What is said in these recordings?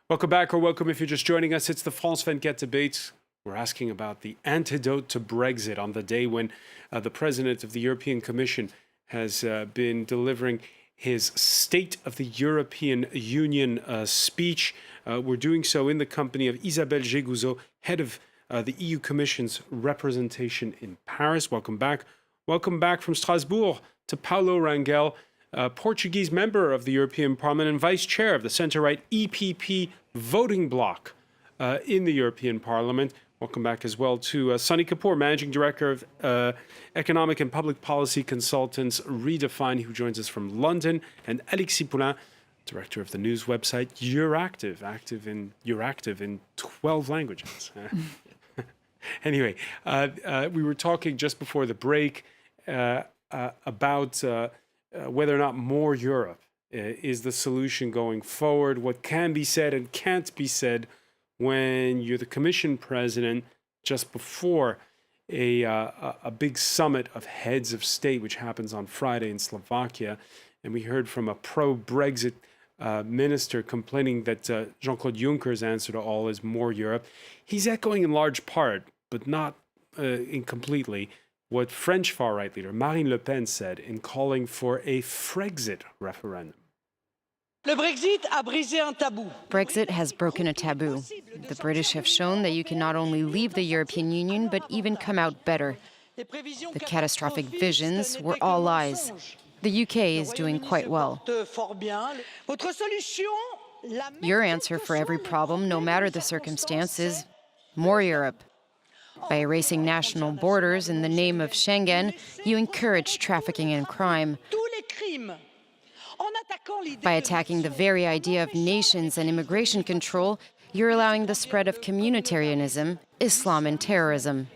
Welcome back, or welcome if you're just joining us. It's the France 24 debate. We're asking about the antidote to Brexit on the day when the President of the European Commission has been delivering his State of the European Union speech. We're doing so in the company of Isabelle Jégouzot, head of the EU Commission's representation in Paris. Welcome back. Welcome back from Strasbourg to Paulo Rangel, Portuguese member of the European Parliament and vice chair of the centre-right EPP voting bloc in the European Parliament. Welcome back as well to Sunny Kapoor, managing director of economic and public policy consultants Redefine, who joins us from London, and Alexis Poulain, director of the news website Euractiv, active in 12 languages. Anyway, we were talking just before the break about whether or not more Europe is the solution going forward, what can be said and can't be said when you're the Commission President just before a big summit of heads of state, which happens on Friday in Slovakia. And we heard from a pro-Brexit minister complaining that Jean-Claude Juncker's answer to all is more Europe. He's echoing in large part, but not incompletely, what French far-right leader Marine Le Pen said in calling for a Frexit referendum. Brexit has broken a taboo. The British have shown that you can not only leave the European Union, but even come out better. The catastrophic visions were all lies. The UK is doing quite well. Your answer for every problem, no matter the circumstances, more Europe. By erasing national borders in the name of Schengen, you encourage trafficking and crime. By attacking the very idea of nations and immigration control, you're allowing the spread of communitarianism, Islam and terrorism.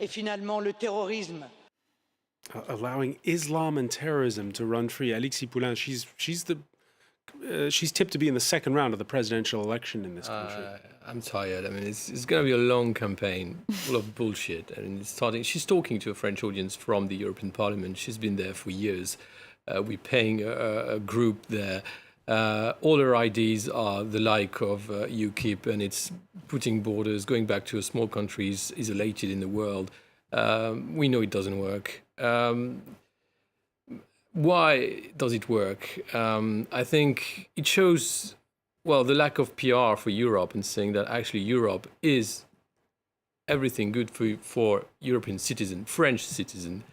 Allowing Islam and terrorism to run free. Alexis Poulain, she's tipped to be in the second round of the presidential election in this country. I'm tired. I mean, it's going to be a long campaign full of bullshit. I mean, she's talking to a French audience from the European Parliament. She's been there for years. We're paying a group there. All her ideas are the like of UKIP, and it's putting borders, going back to a small countries isolated in the world. We know it doesn't work. Why does it work? I think it shows, well, the lack of PR for Europe and saying that actually Europe is everything good for European citizen, French citizen,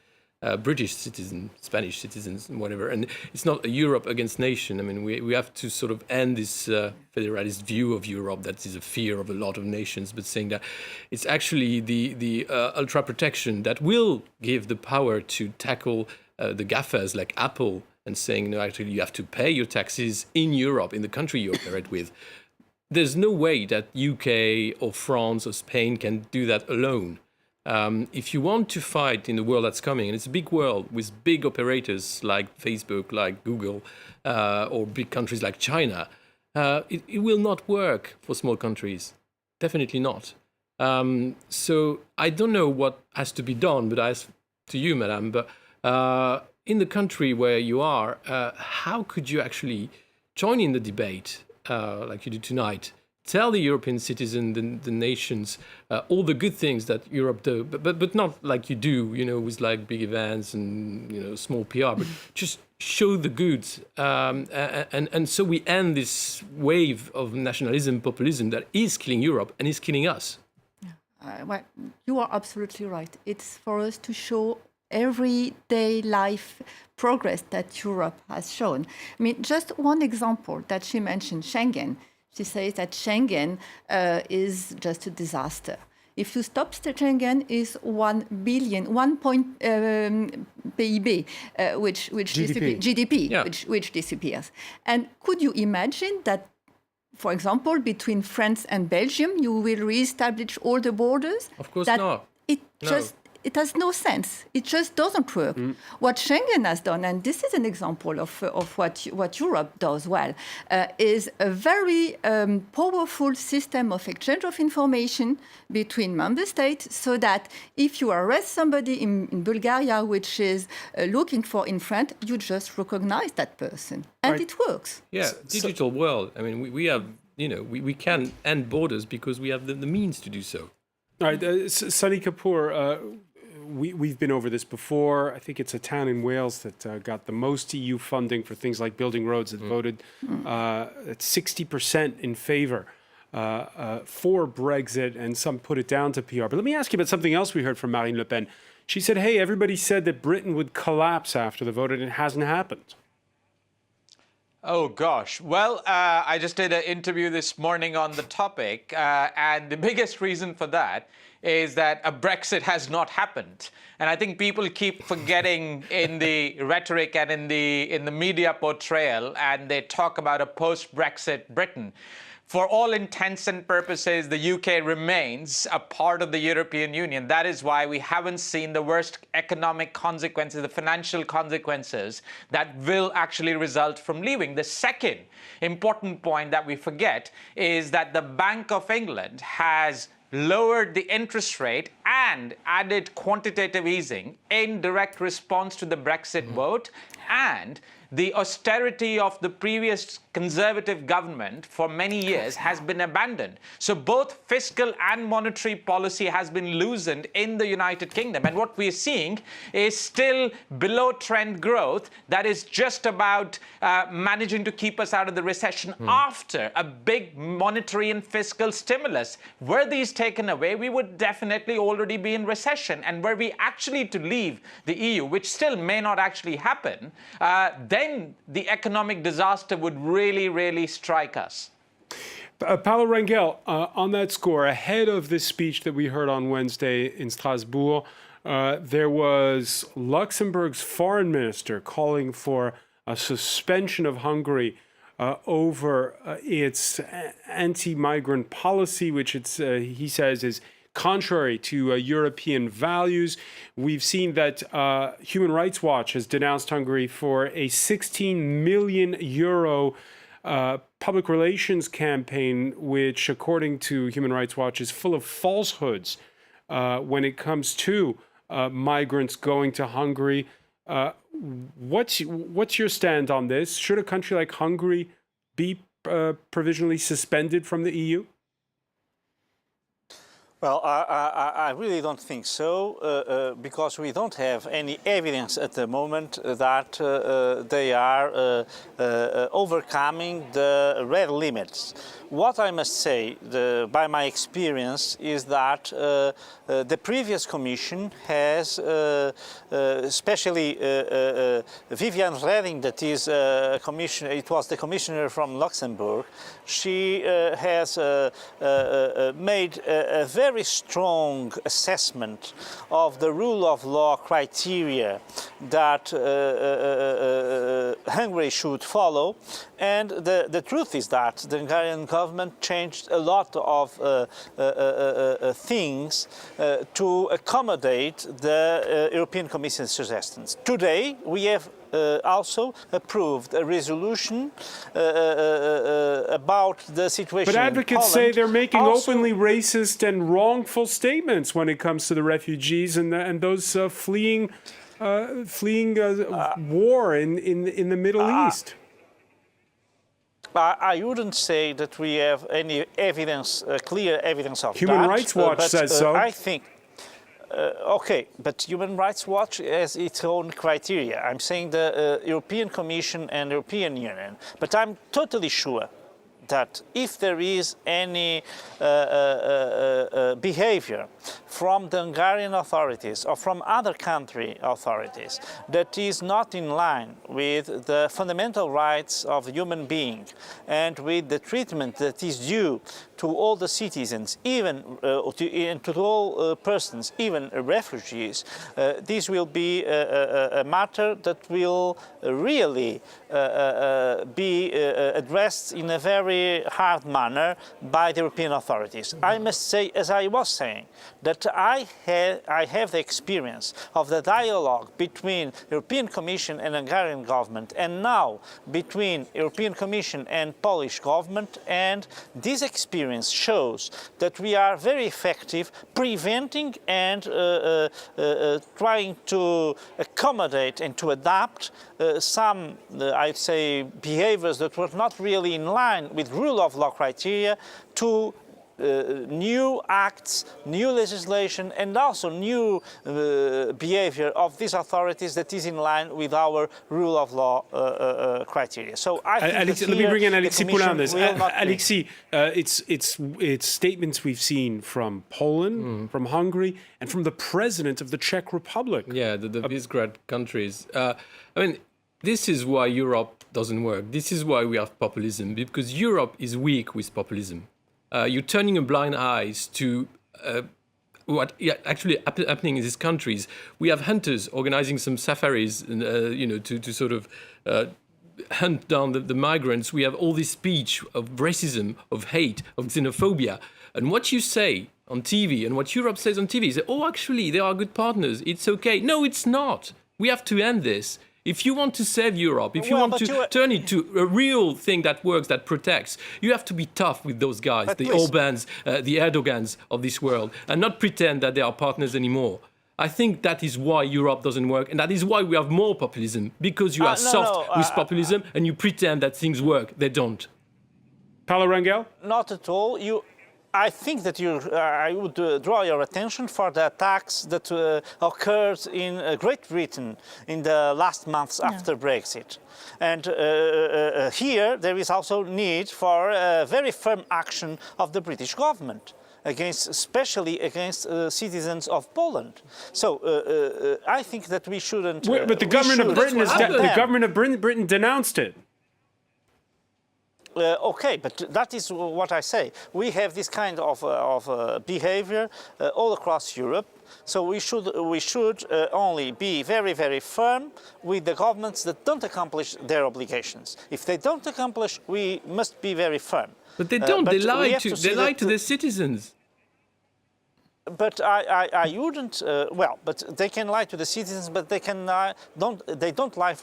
British citizen, Spanish citizens, and whatever. And it's not a Europe against nation. I mean, we have to sort of end this federalist view of Europe that is a fear of a lot of nations, but saying that it's actually the ultra protection that will give the power to tackle the GAFAs like Apple, and saying, no, actually you have to pay your taxes in Europe, in the country you operate with. There's no way that UK or France or Spain can do that alone. If you want to fight in the world that's coming, and it's a big world with big operators like Facebook, like Google, or big countries like China, it will not work for small countries. Definitely not. So I don't know what has to be done, but I ask to you, madam, but in the country where you are, how could you actually join in the debate like you do tonight? Tell the European citizen, the nations, all the good things that Europe do, but not like you do, with like big events and, small PR, but just show the goods. And so we end this wave of nationalism, populism that is killing Europe and is killing us. Well, you are absolutely right. It's for us to show everyday life progress that Europe has shown. I mean, just one example that she mentioned, Schengen. She says that Schengen is just a disaster. If you stop Schengen, is 1 billion, 1 point PIB, which GDP, yeah. which disappears. And could you imagine that, for example, between France and Belgium, you will reestablish all the borders? Of course not. It has no sense. It just doesn't work. What Schengen has done, and this is an example of what Europe does well, is a very powerful system of exchange of information between member states, so that if you arrest somebody in Bulgaria, which is looking for in France, you just recognize that person. And it works. Yeah, digital world. I mean, we have we can end borders because we have the means to do so. All right, Sunny Kapoor, we've been over this before. I think it's a town in Wales that got the most EU funding for things like building roads that voted at 60% in favor for Brexit, and some put it down to PR. But let me ask you about something else we heard from Marine Le Pen. She said, hey, everybody said that Britain would collapse after the vote, and it hasn't happened. Oh, gosh. Well, I just did an interview this morning on the topic, and the biggest reason for that is that a Brexit has not happened. And I think people keep forgetting in the rhetoric and in the media portrayal, and they talk about a post-Brexit Britain. For all intents and purposes, the UK remains a part of the European Union. That is why we haven't seen the worst economic consequences, the financial consequences that will actually result from leaving. The second important point that we forget is that the Bank of England has lowered the interest rate and added quantitative easing in direct response to the Brexit vote, and the austerity of the previous Conservative government for many years has been abandoned. So both fiscal and monetary policy has been loosened in the United Kingdom. And what we're seeing is still below trend growth that is just about managing to keep us out of the recession after a big monetary and fiscal stimulus. Were these taken away, we would definitely already be in recession. And were we actually to leave the EU, which still may not actually happen, then the economic disaster would really strike us. Paolo Rangel, on that score, ahead of this speech that we heard on Wednesday in Strasbourg, there was Luxembourg's foreign minister calling for a suspension of Hungary over its anti-migrant policy, which he says is contrary to European values. We've seen that Human Rights Watch has denounced Hungary for a 16 million euro public relations campaign, which, according to Human Rights Watch, is full of falsehoods when it comes to migrants going to Hungary. What's your stand on this? Should a country like Hungary be provisionally suspended from the EU? Well, I really don't think so, because we don't have any evidence at the moment that they are overcoming the red limits. What I must say, by my experience, is that the previous Commission has, especially Viviane Reding, that is it was the commissioner from Luxembourg. She has made a very strong assessment of the rule of law criteria that Hungary should follow, and the truth is that the Hungarian government changed a lot of things to accommodate the European Commission's suggestions. Today we have also approved a resolution about the situation. But advocates say they're making openly racist and wrongful statements when it comes to the refugees and those fleeing war in the Middle East. I wouldn't say that we have any evidence, clear evidence of that. Human Rights Watch says so. I think. Okay, but Human Rights Watch has its own criteria. I'm saying the European Commission and European Union. But I'm totally sure that if there is any behavior from the Hungarian authorities or from other country authorities that is not in line with the fundamental rights of the human being and with the treatment that is due to all the citizens, even to all persons, even refugees, this will be a matter that will really be addressed in a very hard manner by the European authorities. I must say, as I was saying, that I have the experience of the dialogue between European Commission and Hungarian government, and now between European Commission and Polish government, and this experience shows that we are very effective preventing and trying to accommodate and to adapt some, I'd say, behaviors that were not really in line with with rule of law criteria to new acts, new legislation, and also new behavior of these authorities that is in line with our rule of law criteria. So I think Alexis, let me bring in Alexis Poulain on this. Alexis, it's statements we've seen from Poland, from Hungary, and from the president of the Czech Republic. Yeah, the Visegrad countries. I mean, this is why Europe doesn't work. This is why we have populism, because Europe is weak with populism. You're turning a blind eye to what actually happening in these countries. We have hunters organizing some safaris, to sort of hunt down the migrants. We have all this speech of racism, of hate, of xenophobia. And what you say on TV and what Europe says on TV is, oh, actually, they are good partners. It's okay. No, it's not. We have to end this. If you want to save Europe, if you want to turn it to a real thing that works, that protects, you have to be tough with those guys, the Orbans, the Erdogans of this world, and not pretend that they are partners anymore. I think that is why Europe doesn't work, and that is why we have more populism, because you are soft with populism and you pretend that things work. They don't. Paolo Rangel? Not at all. I think that I would draw your attention for the attacks that occurred in Great Britain in the last months after Brexit. And here there is also need for very firm action of the British government, especially against citizens of Poland. So I think that we shouldn't... But the government of Britain denounced it. Okay, but that is what I say. We have this kind of behavior all across Europe. So we should only be very, very firm with the governments that don't accomplish their obligations. If they don't accomplish, we must be very firm. But they don't. They lie to their citizens. But I wouldn't. But they can lie to the citizens, but they don't lie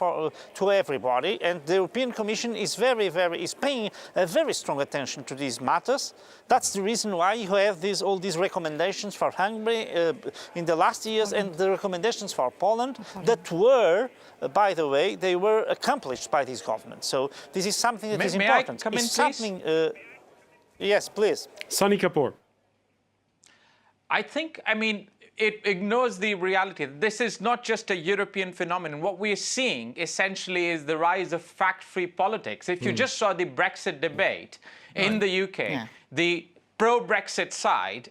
to everybody. And the European Commission is paying a very strong attention to these matters. That's the reason why you have all these recommendations for Hungary in the last years, and the recommendations for Poland that were, by the way, they were accomplished by these governments. So this is something that is important. May I come in, please? Yes, please. Sunny Kapoor. I mean, it ignores the reality. This is not just a European phenomenon. What we're seeing essentially is the rise of fact-free politics. If you just saw the Brexit debate in the UK, the pro-Brexit side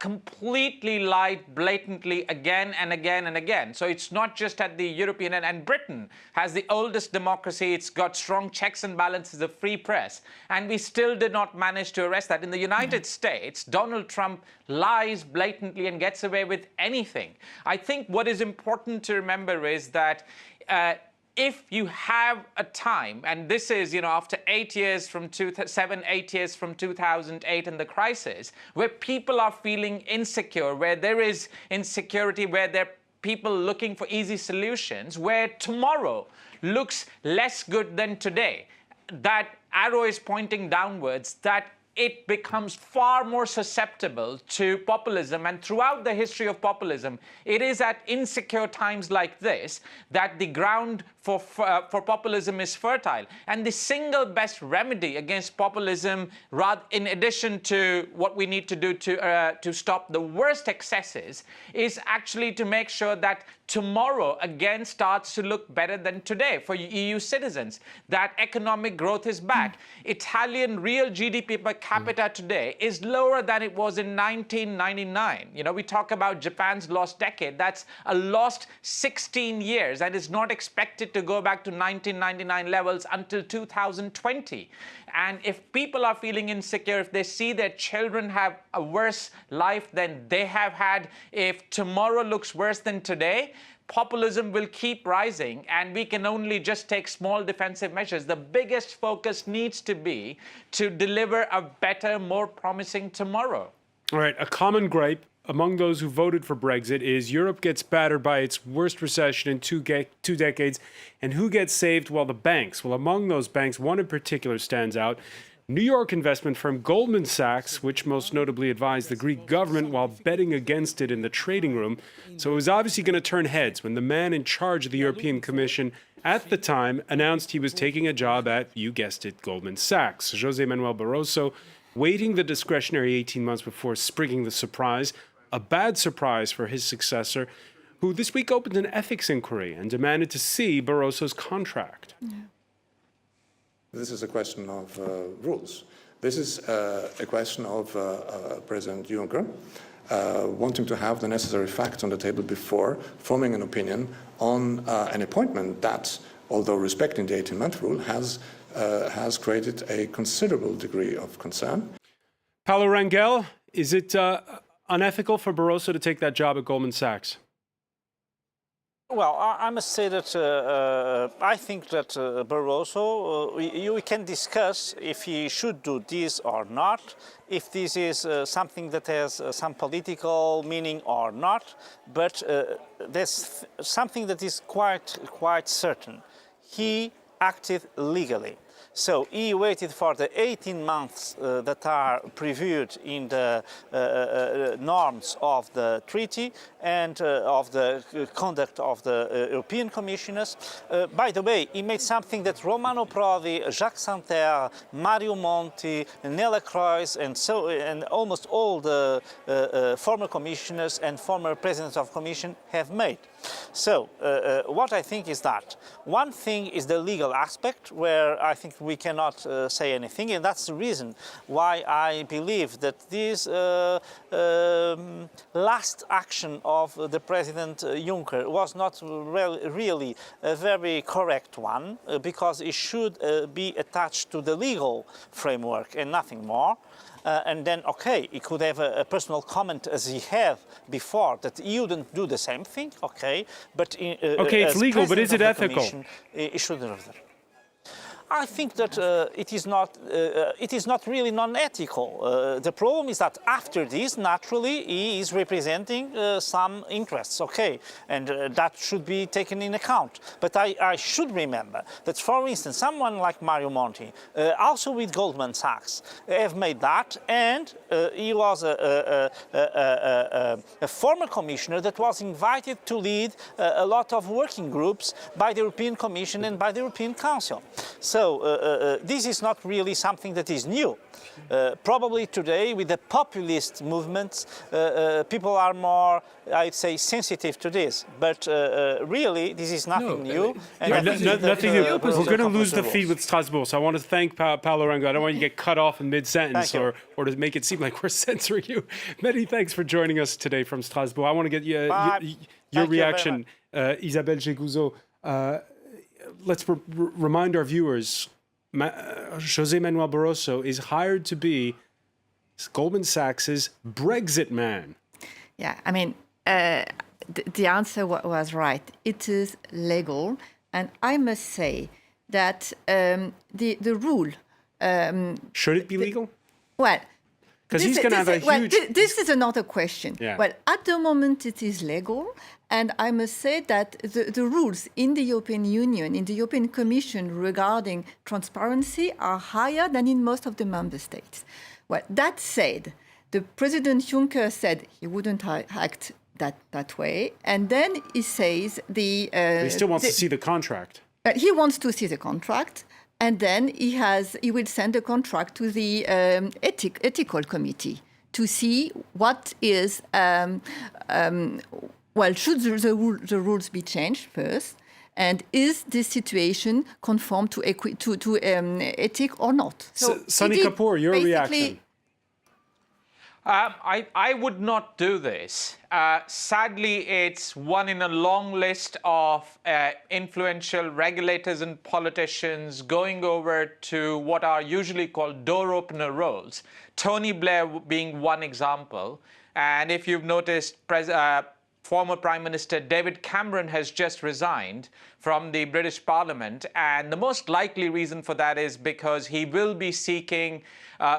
completely lied blatantly again and again and again. So it's not just at the European end. And Britain has the oldest democracy. It's got strong checks and balances of free press. And we still did not manage to arrest that. In the United States, Donald Trump lies blatantly and gets away with anything. I think what is important to remember is that if you have a time, and this is, after 8 years from 8 years from 2008 and the crisis, where people are feeling insecure, where there is insecurity, where there are people looking for easy solutions, where tomorrow looks less good than today, that arrow is pointing downwards, that it becomes far more susceptible to populism. And throughout the history of populism, it is at insecure times like this that the ground for populism is fertile. And the single best remedy against populism, in addition to what we need to do to stop the worst excesses, is actually to make sure that tomorrow again starts to look better than today for EU citizens, that economic growth is back. Italian real GDP per capita today is lower than it was in 1999. We talk about Japan's lost decade. That's a lost 16 years and is not expected to go back to 1999 levels until 2020. And if people are feeling insecure, if they see their children have a worse life than they have had, if tomorrow looks worse than today, populism will keep rising, and we can only just take small defensive measures. The biggest focus needs to be to deliver a better, more promising tomorrow. All right, a common gripe among those who voted for Brexit is Europe gets battered by its worst recession in two decades. And who gets saved? Well, the banks. Well, among those banks, one in particular stands out. New York investment firm Goldman Sachs, which most notably advised the Greek government while betting against it in the trading room. So it was obviously going to turn heads when the man in charge of the European Commission at the time announced he was taking a job at, you guessed it, Goldman Sachs. José Manuel Barroso waiting the discretionary 18 months before springing the surprise, a bad surprise for his successor, who this week opened an ethics inquiry and demanded to see Barroso's contract. Yeah. This is a question of rules. This is a question of President Juncker wanting to have the necessary facts on the table before forming an opinion on an appointment that, although respecting the 18-month rule, has created a considerable degree of concern. Paulo Rangel, is it unethical for Barroso to take that job at Goldman Sachs? Well, I must say that I think that Barroso, we can discuss if he should do this or not, if this is something that has some political meaning or not, but there's something that is quite certain. He acted legally. So he waited for the 18 months that are previewed in the norms of the treaty and of the conduct of the European commissioners. By the way, he made something that Romano Prodi, Jacques Santer, Mario Monti, Nella Croix, and almost all the former commissioners and former presidents of commission have made. So what I think is that one thing is the legal aspect, where I think we cannot say anything, and that's the reason why I believe that this last action of the President Juncker was not really a very correct one, because it should be attached to the legal framework and nothing more. And then, okay, he could have a personal comment as he had before that he wouldn't do the same thing, okay, but okay, it's legal, but is it ethical? He shouldn't have done. I think that it is not really non-ethical. The problem is that after this, naturally, he is representing some interests, okay, and that should be taken in account. But I should remember that, for instance, someone like Mario Monti, also with Goldman Sachs, have made that, and he was a former commissioner that was invited to lead a lot of working groups by the European Commission and by the European Council. So this is not really something that is new. Probably today, with the populist movements, people are more, I'd say, sensitive to this. But really, this is nothing new. And nothing new. We're going to lose the feed with Strasbourg. So I want to thank Paulo Rangel. I don't want you to get cut off in mid-sentence or to make it seem like we're censoring you. Many thanks for joining us today from Strasbourg. I want to get your reaction, Isabelle Jégouzot. Let's remind our viewers, José Manuel Barroso is hired to be Goldman Sachs's Brexit man. Yeah, I mean, the answer was right. It is legal. And I must say that the rule... Should it be legal? Well... Because he's going to have a huge... this is another question. Yeah. Well, at the moment it is legal, and I must say that the rules in the European Union, in the European Commission regarding transparency are higher than in most of the member states. Well, that said, the President Juncker said he wouldn't act that way, and then he says he still wants to see the contract. He wants to see the contract. And then he will send a contract to the ethical committee to see what is, well, should the rules be changed first? And is this situation conform to ethic or not? So, Sunny Kapoor, your reaction? I would not do this. Sadly, it's one in a long list of influential regulators and politicians going over to what are usually called door opener roles. Tony Blair being one example. And if you've noticed, former Prime Minister David Cameron has just resigned from the British Parliament. And the most likely reason for that is because he will be seeking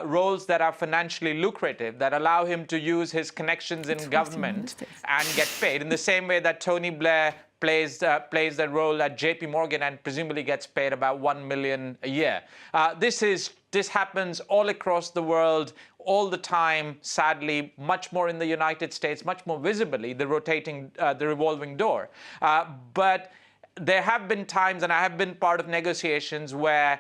roles that are financially lucrative, that allow him to use his connections in government and get paid in the same way that Tony Blair plays that role at JP Morgan and presumably gets paid about $1 million a year. This happens all across the world, all the time, sadly, much more in the United States, much more visibly, the revolving door. But there have been times, and I have been part of negotiations where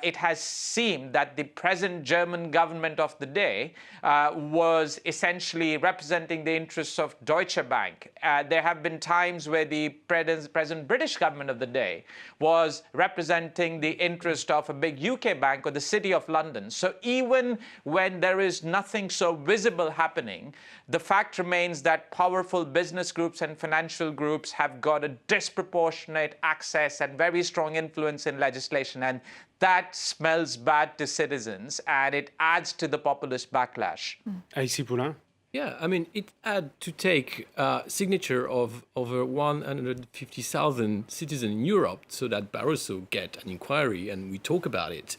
it has seemed that the present German government of the day was essentially representing the interests of Deutsche Bank. There have been times where the present British government of the day was representing the interest of a big UK bank or the City of London. So even when there is nothing so visible happening, the fact remains that powerful business groups and financial groups have got a disproportionate access and very strong influence in legislation. And that smells bad to citizens, and it adds to the populist backlash. Alexis Poulain? Yeah, I mean, it had to take signature of over 150,000 citizens in Europe so that Barroso get an inquiry and we talk about it.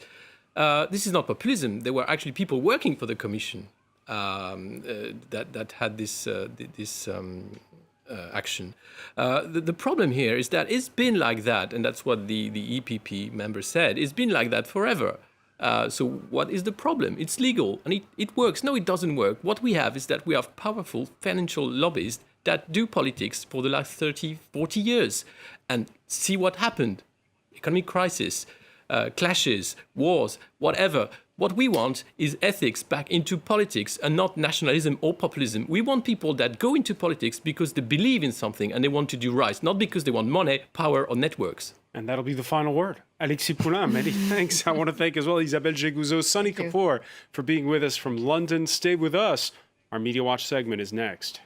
This is not populism. There were actually people working for the Commission that had this action. The problem here is that it's been like that, and that's what the EPP member said, it's been like that forever. So what is the problem? It's legal and it works. No, it doesn't work. What we have is that we have powerful financial lobbyists that do politics for the last 30, 40 years. And see what happened. Economic crisis, clashes, wars, whatever. What we want is ethics back into politics and not nationalism or populism. We want people that go into politics because they believe in something and they want to do right, not because they want money, power, or networks. And that'll be the final word. Alexis Poulain, many thanks. I want to thank as well Isabelle Jégouzot, Sonny Kapoor for being with us from London. Stay with us. Our Media Watch segment is next.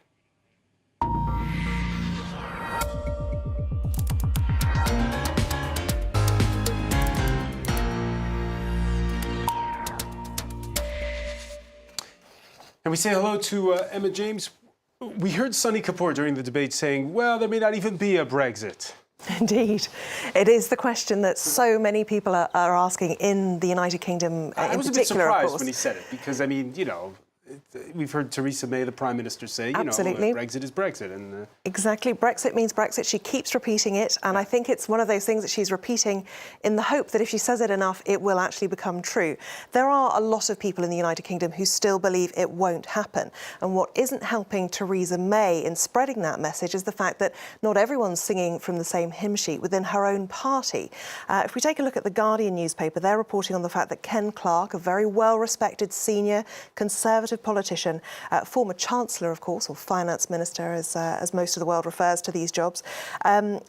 And we say hello to Emma James. We heard Sonny Kapoor during the debate saying, well, there may not even be a Brexit. Indeed. It is the question that so many people are asking in the United Kingdom in particular, I was a bit surprised when he said it, because, I mean, you know, we've heard Theresa May, the Prime Minister, say, you know, Brexit is Brexit. And exactly. Brexit means Brexit. She keeps repeating it. And I think it's one of those things that she's repeating in the hope that if she says it enough, it will actually become true. There are a lot of people in the United Kingdom who still believe it won't happen. And what isn't helping Theresa May in spreading that message is the fact that not everyone's singing from the same hymn sheet within her own party. If we take a look at the Guardian newspaper, they're reporting on the fact that Ken Clarke, a very well-respected senior Conservative politician, former Chancellor, of course, or Finance Minister, as most of the world refers to these jobs.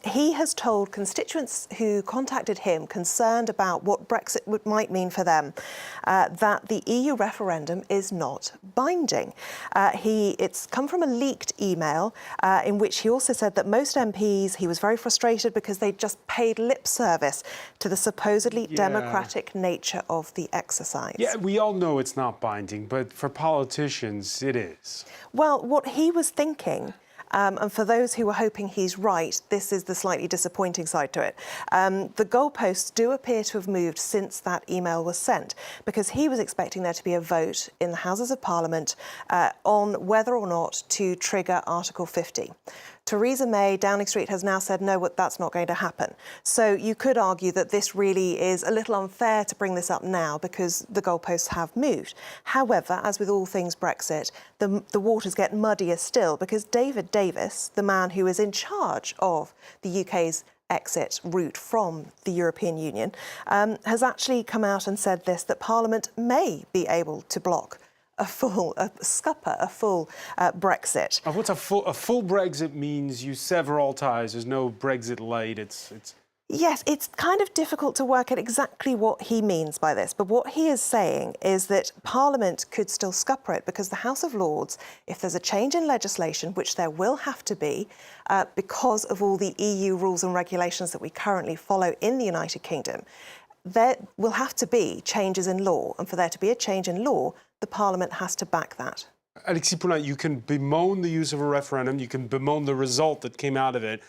He has told constituents who contacted him concerned about what Brexit might mean for them, that the EU referendum is not binding. It's come from a leaked email in which he also said that most MPs, he was very frustrated because they just paid lip service to the supposedly democratic nature of the exercise. yeah, we all know it's not binding, but for politicians, it is. Well, what he was thinking, and for those who were hoping he's right, this is the slightly disappointing side to it. The goalposts do appear to have moved since that email was sent, because he was expecting there to be a vote in the Houses of Parliament on whether or not to trigger Article 50. Theresa May, Downing Street, has now said, no, that's not going to happen. So you could argue that this really is a little unfair to bring this up now because the goalposts have moved. However, as with all things Brexit, the waters get muddier still because David Davis, the man who is in charge of the UK's exit route from the European Union, has actually come out and said this, that Parliament may be able to block a full Brexit. What's a full Brexit means you sever all ties. There's no Brexit light. It's Yes, it's kind of difficult to work out exactly what he means by this, but what he is saying is that Parliament could still scupper it because the House of Lords, if there's a change in legislation, which there will have to be because of all the EU rules and regulations that we currently follow in the United Kingdom, there will have to be changes in law, and for there to be a change in law, the Parliament has to back that. Alexis Poulain, you can bemoan the use of a referendum, you can bemoan the result that came out of it,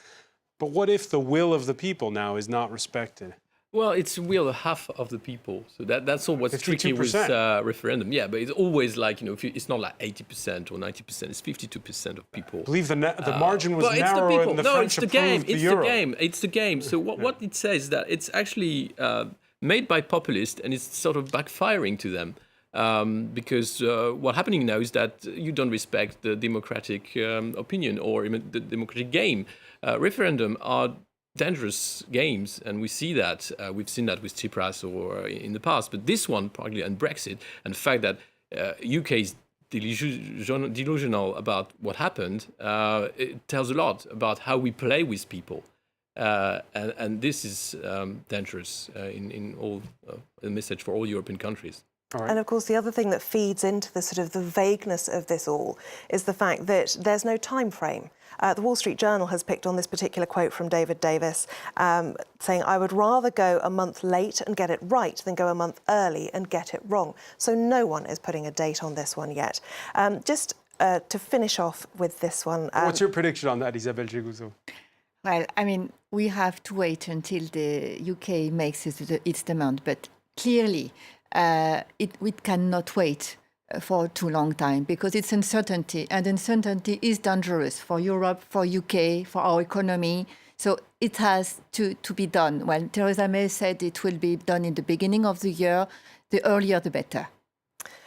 but what if the will of the people now is not respected? Well, it's the will of half of the people. So that's all what's tricky with 52%. referendum. Yeah, but it's always like, it's not like 80% or 90%, it's 52% of people. I believe the margin was but it's the narrower people. and the No, French it's the game. approved the It's euro. the game. It's the game. So what it says is that it's actually made by populists and it's sort of backfiring to them. Because what's happening now is that you don't respect the democratic opinion or even the democratic game. Referendum are dangerous games, and we see that. We've seen that with Tsipras or in the past. But this one, probably, and Brexit, and the fact that UK is delusional about what happened, it tells a lot about how we play with people. And this is dangerous in all a message for all European countries. Right. And of course, the other thing that feeds into the sort of the vagueness of this all is the fact that there's no time frame. The Wall Street Journal has picked on this particular quote from David Davis, saying, "I would rather go a month late and get it right than go a month early and get it wrong." So no one is putting a date on this one yet. Just to finish off with this one. What's your prediction on that, Isabelle Gégouzeau? Well, I mean, we have to wait until the UK makes its demand, but clearly we cannot wait for too long time because it's uncertainty, and uncertainty is dangerous for Europe, for UK, for our economy. So it has to be done. Well, Theresa May said it will be done in the beginning of the year. The earlier, the better.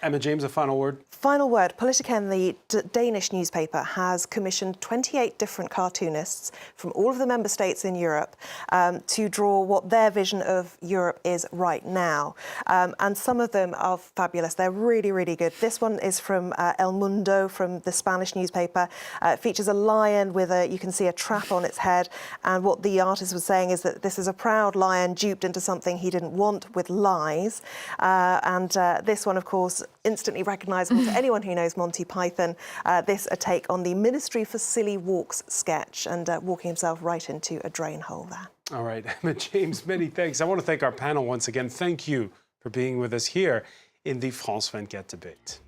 Emma James, a final word. Final word. Politiken, the Danish newspaper, has commissioned 28 different cartoonists from all of the member states in Europe to draw what their vision of Europe is right now. And some of them are fabulous. They're really, really good. This one is from El Mundo, from the Spanish newspaper. It features a lion with you can see a trap on its head. And what the artist was saying is that this is a proud lion duped into something he didn't want with lies. And this one, of course, instantly recognisable to anyone who knows Monty Python. This a take on the Ministry for Silly Walks sketch and walking himself right into a drain hole there. All right, Emma James, many thanks. I want to thank our panel once again. Thank you for being with us here in the France 24 debate.